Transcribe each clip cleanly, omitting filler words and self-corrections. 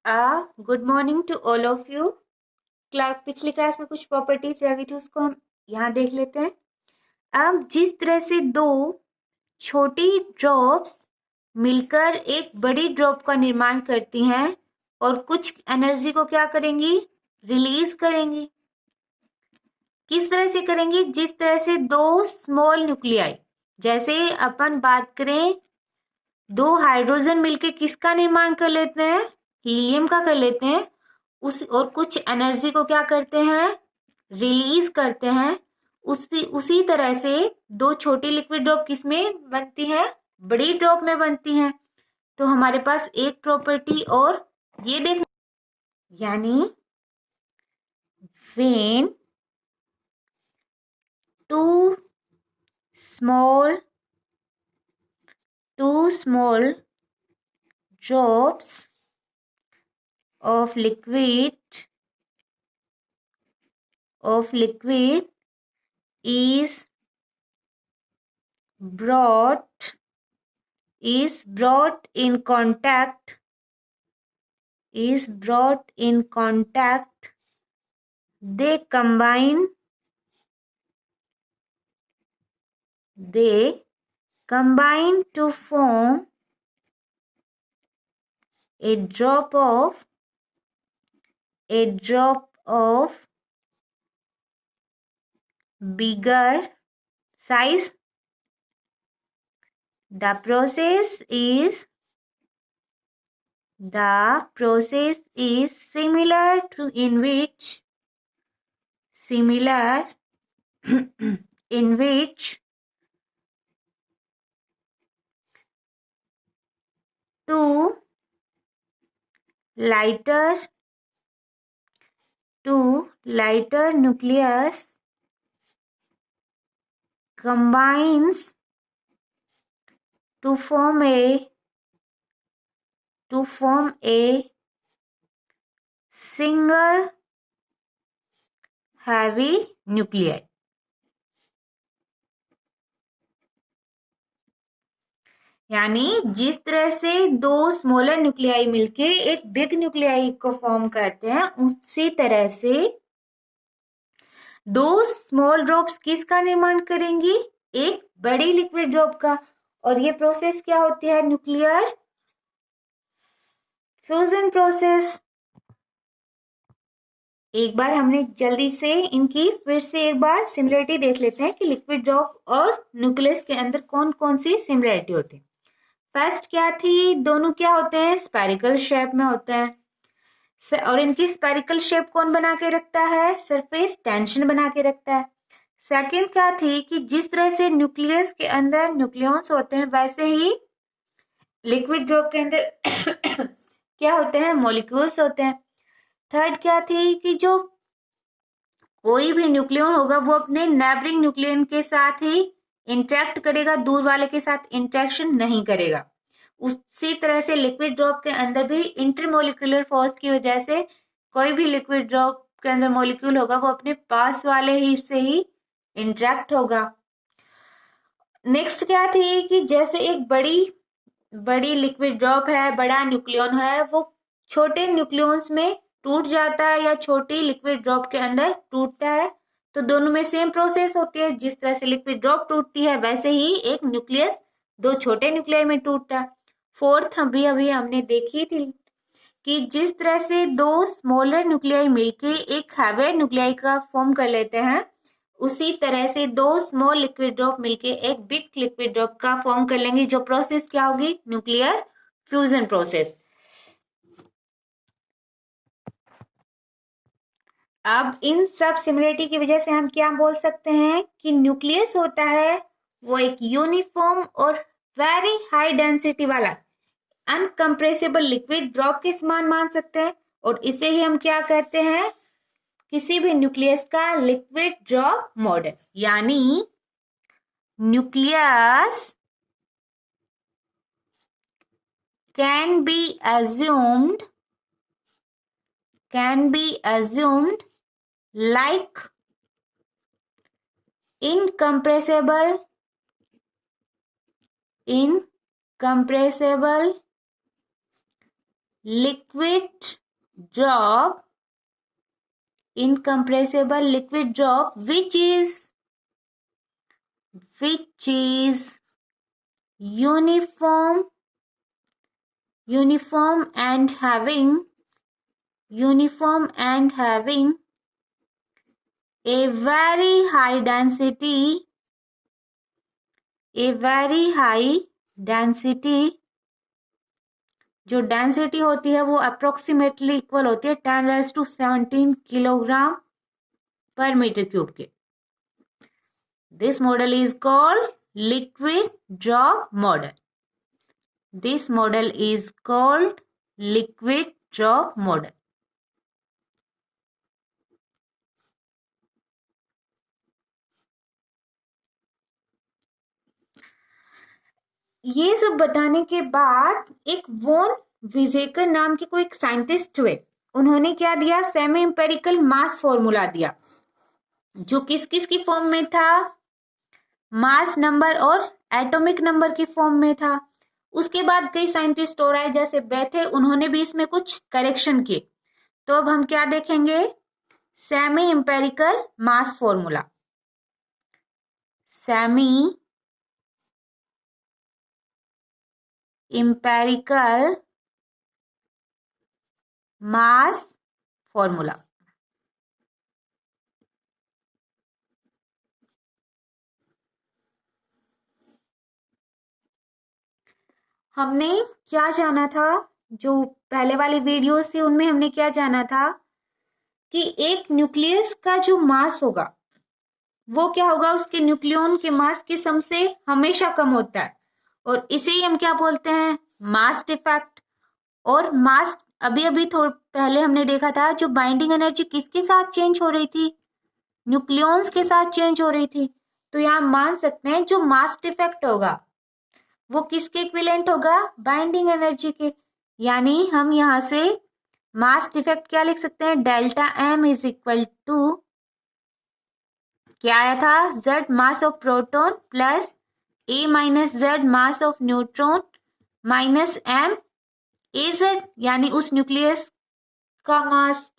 Good morning to all of you. पिछली class में कुछ प्रॉपर्टीज रह गई थी, उसको हम यहाँ देख लेते हैं। अब जिस तरह से दो छोटी ड्रॉप्स मिलकर एक बड़ी ड्रॉप का निर्माण करती हैं और कुछ एनर्जी को क्या करेंगी, रिलीज करेंगी। किस तरह से करेंगी? जिस तरह से दो स्मॉल न्यूक्लियाई, जैसे अपन बात करें दो हाइड्रोजन मिलके किसका निर्माण कर लेते हैं, हीलियम का कर लेते हैं, और कुछ एनर्जी को क्या करते हैं, रिलीज करते हैं। उसी तरह से दो छोटी लिक्विड ड्रॉप किस में बनती हैं, बड़ी ड्रॉप में बनती हैं। तो हमारे पास एक प्रॉपर्टी और ये देख, यानी when two small drops of liquid is brought in contact they combine to form a drop of bigger size. The process is similar to in which two lighter nucleus combines to form a single heavy nuclei. यानी जिस तरह से दो smaller nuclei मिलके एक big nuclei को form करते हैं, उसी तरह से दो स्मॉल ड्रॉप्स किसका निर्माण करेंगी, एक बड़ी लिक्विड ड्रॉप का। और ये प्रोसेस क्या होती है, न्यूक्लियर फ्यूजन प्रोसेस। एक बार हमने जल्दी से इनकी फिर से एक बार सिमिलरिटी देख लेते हैं कि लिक्विड ड्रॉप और न्यूक्लियस के अंदर कौन कौन सी सिमिलरिटी होती है। फर्स्ट क्या थी, दोनों क्या होते हैं, स्पेरिकल शेप में होते हैं। और इनकी स्पेरिकल शेप कौन बना के रखता है, सरफेस टेंशन बना के रखता है। सेकंड क्या थी कि जिस तरह से न्यूक्लियस के अंदर न्यूक्लियॉन्स होते हैं, वैसे ही लिक्विड ड्रॉप के अंदर क्या होते हैं, मॉलिक्यूल्स होते हैं। थर्ड क्या थी कि जो कोई भी न्यूक्लियन होगा वो अपने नेबरिंग न्यूक्लियन के साथ ही इंटरेक्ट करेगा, दूर वाले के साथ इंटरेक्शन नहीं करेगा। उसी तरह से लिक्विड ड्रॉप के अंदर भी इंटरमोलिकुलर फोर्स की वजह से कोई भी लिक्विड ड्रॉप के अंदर मॉलिक्यूल होगा वो अपने पास वाले ही से ही इंटरेक्ट होगा। नेक्स्ट क्या थी कि जैसे एक बड़ी लिक्विड ड्रॉप है, बड़ा न्यूक्लियन है, वो छोटे न्यूक्लियंस में टूट जाता है या छोटी लिक्विड ड्रॉप के अंदर टूटता है। तो दोनों में सेम प्रोसेस होती है, जिस तरह से लिक्विड ड्रॉप टूटती है वैसे ही एक न्यूक्लियस दो छोटे न्यूक्लियाई में टूटता है। फोर्थ अभी हमने देखी थी कि जिस तरह से दो स्मॉलर न्यूक्लियाई मिलके एक हैवियर न्यूक्लियाई का फॉर्म कर लेते हैं, उसी तरह से दो स्मॉल लिक्विड ड्रॉप मिलके एक बिग लिक्विड ड्रॉप का फॉर्म कर लेंगे। जो प्रोसेस क्या होगी, न्यूक्लियर फ्यूजन प्रोसेस। अब इन सब सिमिलरिटी की वजह से हम क्या बोल सकते हैं कि न्यूक्लियस होता है वो एक यूनिफॉर्म और वेरी हाई डेंसिटी वाला अनकंप्रेसिबल लिक्विड ड्रॉप के समान मान सकते हैं। और इसे ही हम क्या कहते हैं, किसी भी न्यूक्लियस का लिक्विड ड्रॉप मॉडल। यानी nucleus can be assumed like incompressible liquid drop, incompressible liquid drop, which is uniform and having a very high density, जो डेंसिटी होती है वो अप्रोक्सीमेटली इक्वल होती है 10⁻17 किलोग्राम पर मीटर क्यूब के. This model is called liquid drop model. This model is called liquid drop model. ये सब बताने के बाद एक वॉन विजेकर नाम के कोई एक साइंटिस्ट हुए. उन्होंने क्या दिया? सेमी एम्पेरिकल मास फॉर्मूला दिया, जो किस किस की फॉर्म में था? मास नंबर और एटॉमिक नंबर की फॉर्म में था. उसके बाद कई साइंटिस्ट और आए, जैसे बेथे, उन्होंने भी इसमें कुछ करेक्शन किए. तो अब हम क्या देखेंगे? Semi empirical mass formula. Semi empirical mass formula. हमने क्या जाना था? जो पहले वाली वीडियोस थी उनमें हमने क्या जाना था कि एक न्यूक्लियस का जो मास होगा वो क्या होगा? उसके न्यूक्लियन के मास की सम से हमेशा कम होता है, और इसे ही हम क्या बोलते हैं? Mass defect. और मास अभी अभी थोड़ा पहले हमने देखा था, जो बाइंडिंग एनर्जी किसके साथ चेंज हो रही थी? न्यूक्लियॉन्स के साथ चेंज हो रही थी. तो यहां मान सकते हैं जो मास डिफेक्ट होगा वो किसके इक्विवेलेंट होगा? बाइंडिंग एनर्जी के. यानी हम यहां से मास डिफेक्ट क्या लिख सकते हैं? Delta M is equal to, क्या आया था? Z mass of proton plus A minus Z mass of neutron minus M AZ, यानी उस न्यूक्लियस का मास.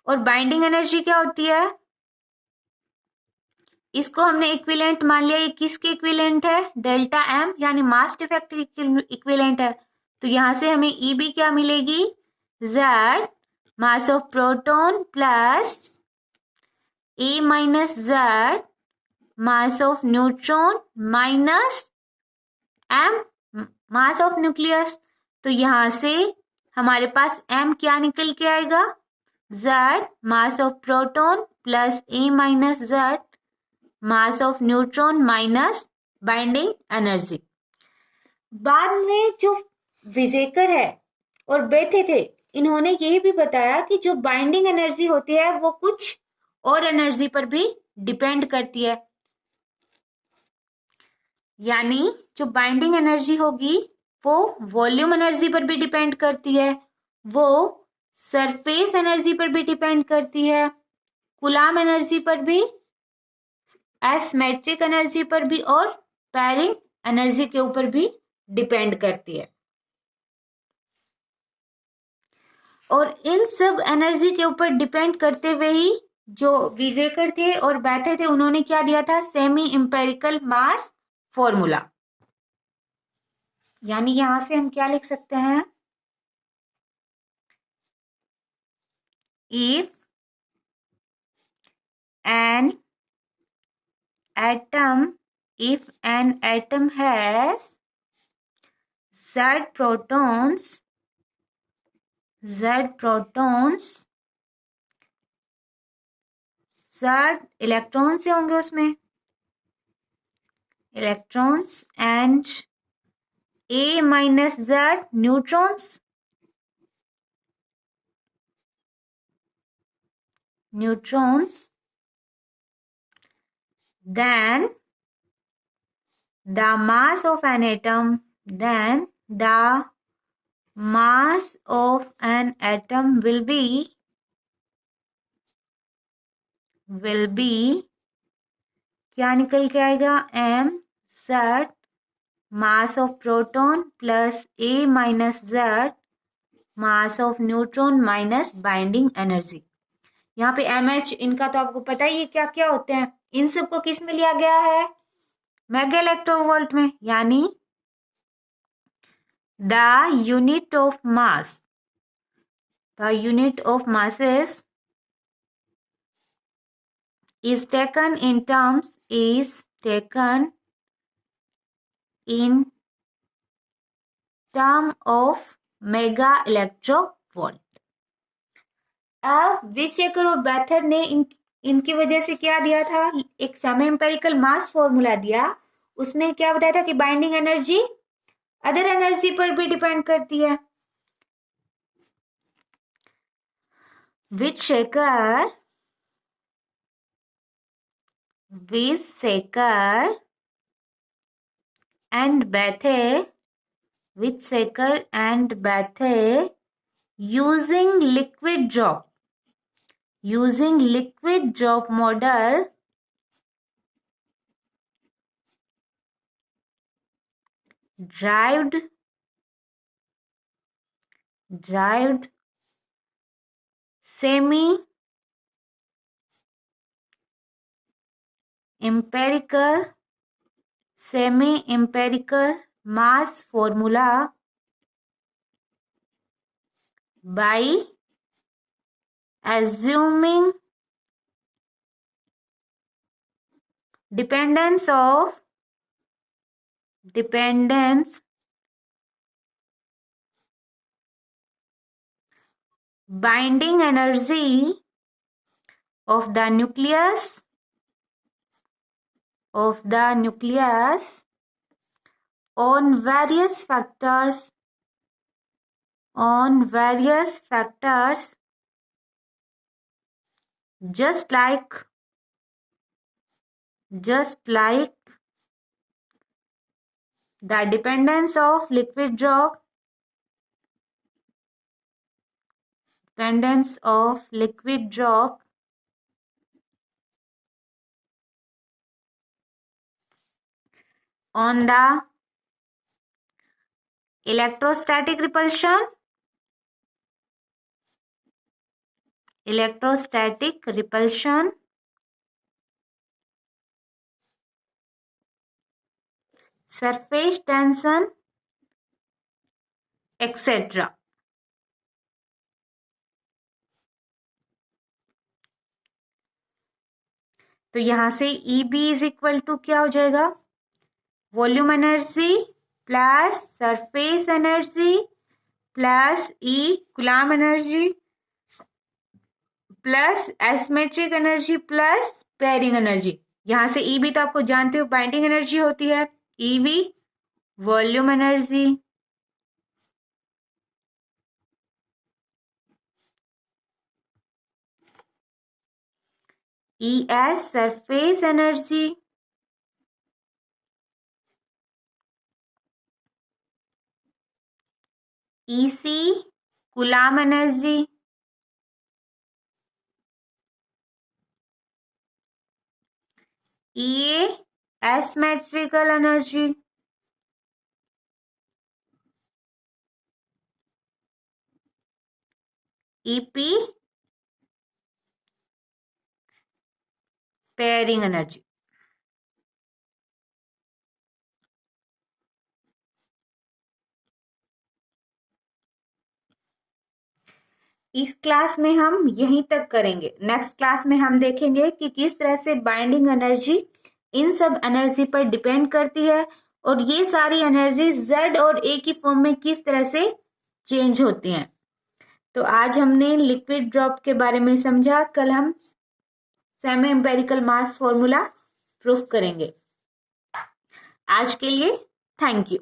और बाइंडिंग एनर्जी क्या होती है? इसको हमने इक्विवेलेंट मान लिया. ये किसके इक्विवेलेंट है? डेल्टा एम, यानी मास डिफेक्ट इक्विवेलेंट है. तो यहां से हमें EB क्या मिलेगी? Z mass of proton plus A minus Z mass of neutron minus M mass of nucleus. तो यहां से हमारे पास M क्या निकल के आएगा? Z mass of proton plus A minus Z mass of neutron minus binding energy. बाद में जो विजेकर है और बेथे थे, इन्होंने ये भी बताया कि जो बाइंडिंग एनर्जी होती है वो कुछ और एनर्जी पर भी डिपेंड करती है. यानी जो बाइंडिंग एनर्जी होगी वो वॉल्यूम एनर्जी पर भी डिपेंड करती है, वो सरफेस एनर्जी पर भी डिपेंड करती है, कूलाम एनर्जी पर भी, एसिमेट्रिक एनर्जी पर भी, और पैरिंग एनर्जी के ऊपर भी डिपेंड करती है. और इन सब एनर्जी के ऊपर डिपेंड करते हुए ही जो विजेकर थे और बैठे थे, उन्होंने क्या दिया था? Semi empirical mass formula. यानी यहां से हम क्या लिख सकते हैं? If an atom has Z protons, Z electrons से होंगे उसमें, electrons, and A minus Z neutrons, then the mass of an atom will be क्या निकल के आएगा? M Z mass of proton plus A minus Z mass of neutron minus binding energy. यहाँ पे mh इनका तो आपको पता ही है क्या क्या होते हैं। इन सबको किस में लिया गया है? मेगा इलेक्ट्रोवोल्ट में, यानी the unit of mass, the unit of masses is taken in term of mega electronvolt. अब विशेकर और बैथर ने इनकी वजह से क्या दिया था? एक सेमी एम्पेरिकल मास फॉर्मूला दिया। उसमें क्या बताया था कि बाइंडिंग एनर्जी अदर एनर्जी पर भी डिपेंड करती है। विशेकर and Bethe, using liquid drop model derived semi empirical mass formula by assuming dependence binding energy of the nucleus on various factors just like the dependence of liquid drop on the electrostatic repulsion surface tension etc. तो यहां से EB is equal to क्या हो जाएगा? Volume energy plus surface energy plus E coulomb energy plus asymmetric energy plus pairing energy. यहां से EB तो आपको जानते हो बाइंडिंग एनर्जी होती है, EV volume energy ES surface energy EC coulomb energy EA asymmetrical energy EP pairing energy. इस class में हम यहीं तक करेंगे। नेक्स्ट क्लास में हम देखेंगे कि किस तरह से बाइंडिंग एनर्जी इन सब एनर्जी पर डिपेंड करती है और ये सारी एनर्जी Z और A की फॉर्म में किस तरह से चेंज होती हैं। तो आज हमने लिक्विड ड्रॉप के बारे में समझा। कल हम semi empirical mass formula proof करेंगे। आज के लिए थैंक यू।